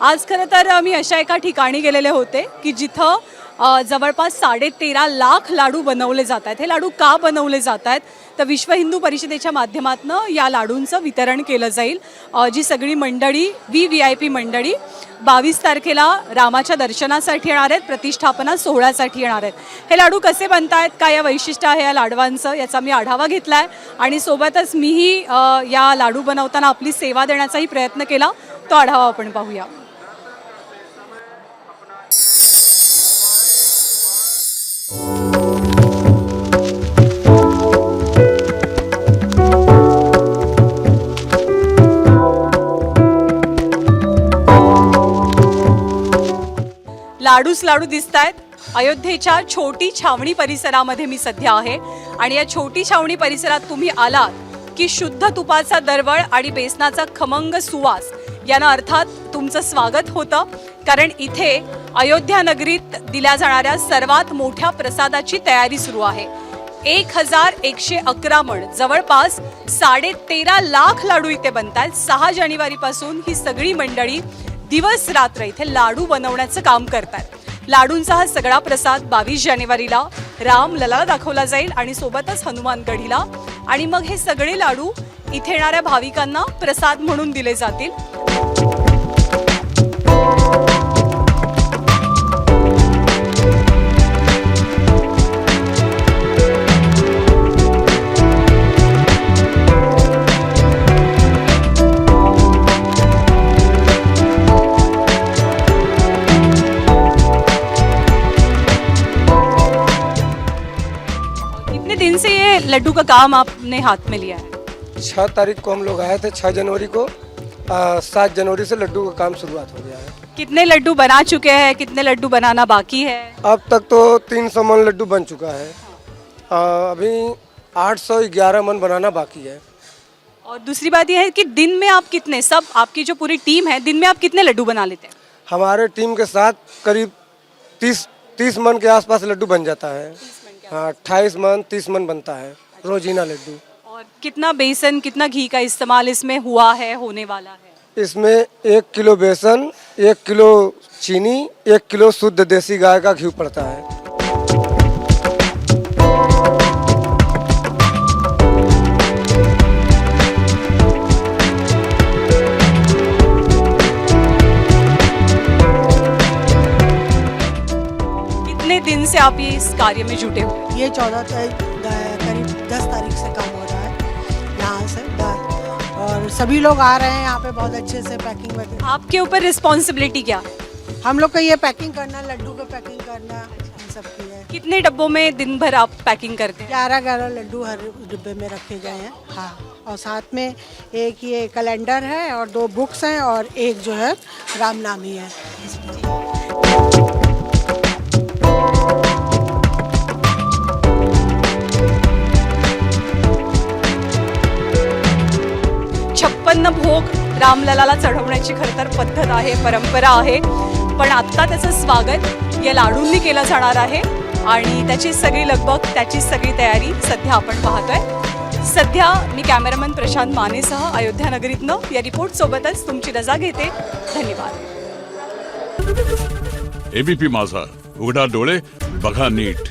आज खरं तर मी अशा एका ठिकाणी गेलेले होते की जिथं जवळपास 13.5 लाख लाडू बनवले जात आहेत। हे लाडू का बनवले जात आहेत तर विश्व हिंदू परिषदेच्या माध्यमातून या लाडूंचं वितरण केलं जाईल। जी सगळी मंडळी VIP मंडळी 22 तारखेला रामाच्या दर्शनासाठी येणार आहेत, प्रतिष्ठापना सोहळ्यासाठी येणार आहेत। हे लाडू कसे बनतायत, काय या वैशिष्ट्य आहे या लाडवांचं, याचा मी आढावा घेतलाय आणि सोबतच मीही या लाडू बनवताना आपली सेवा देण्याचाही प्रयत्न केला। तो आढावा आपण पाहूया। लाडूच लाडू दिसत आहेत। अयोध्येच्या छोटी छावणी परिसरामध्ये मी सध्या आहे आणि या छोटी छावणी परिसरात तुम्ही आलात की शुद्ध तुपाचा दरवळ आणि बेसनाचा खमंग सुवास यानं अर्थात तुमचं स्वागत होतं, कारण इथे अयोध्या नगरीत दिल्या जाणाऱ्या सर्वात मोठ्या प्रसादाची तयारी सुरू आहे। 1111 मण जवळपास 13.5 लाख लाडू इथे बनतात। 6 जानेवारीपासून ही सगळी मंडळी दिवस रात्र इथे लाडू बनवण्याचं काम करतात। लाडूंचा हा सगळा प्रसाद 22 जानेवारीला रामललाला दाखवला जाईल आणि सोबतच हनुमानगढीला, आणि मग हे सगळे लाडू इथे येणाऱ्या भाविकांना प्रसाद म्हणून दिले जातील। कितने दिन से ये लड्डू का काम आपने हाथ में लिया है? 6 तारीख को हम लोग आए थे, 6 जनवरी को 7 जनवरी से लड्डू का काम शुरुआत हो गया है। कितने लड्डू बना चुके हैं, कितने लड्डू बनाना बाकी है? अब तक तो 300 मन लड्डू बन चुका है। अभी 811 मन बनाना बाकी है। और दूसरी बात यह है कि दिन में आप कितने, सब आपकी जो पूरी टीम है, दिन में आप कितने लड्डू बना लेते हैं? हमारे टीम के साथ करीब 30 मन के आसपास लड्डू बन जाता है। हाँ, 28 मन 30 मन बनता है रोजीना लड्डू। और कितना बेसन, कितना घी का इस्तेमाल इसमें हुआ है, होने वाला है? इसमें 1 किलो बेसन, 1 किलो चीनी, 1 किलो शुद्ध देसी गाय का घी पड़ता है। कितने दिन से आप इस कार्य में जुटे हुए? ये 14 तारीख करीब 10 तारीख से काम हो रहा है यहाँ से और सभी लोग आ रहे हैं यहाँ पे बहुत अच्छे से पैकिंग वगैरह। आपके ऊपर रिस्पॉन्सिबिलिटी क्या है? हम लोग का ये पैकिंग करना, लड्डू का पैकिंग करना, इन सब की है। कितने डब्बों में दिन भर आप पैकिंग करते हैं? 11 लड्डू हर डिब्बे में रखे गए हैं। हाँ, और साथ में एक ये कैलेंडर है और 2 बुक्स हैं और एक जो है रामनामी है। 56 भोग रामललाला चढवण्याची खरं तर पद्धत आहे, परंपरा आहे, पण आत्ता त्याचं स्वागत या लाडूंनी केलं जाणार आहे आणि त्याची सगळी लगबग, त्याची सगळी तयारी सध्या आपण पाहतोय। सध्या मी कॅमेरामन प्रशांत मानेसह अयोध्या नगरीतनं या रिपोर्ट सोबतच तुमची रजा घेते। धन्यवाद। ABP माझा, उघडा डोळे बघा नीट।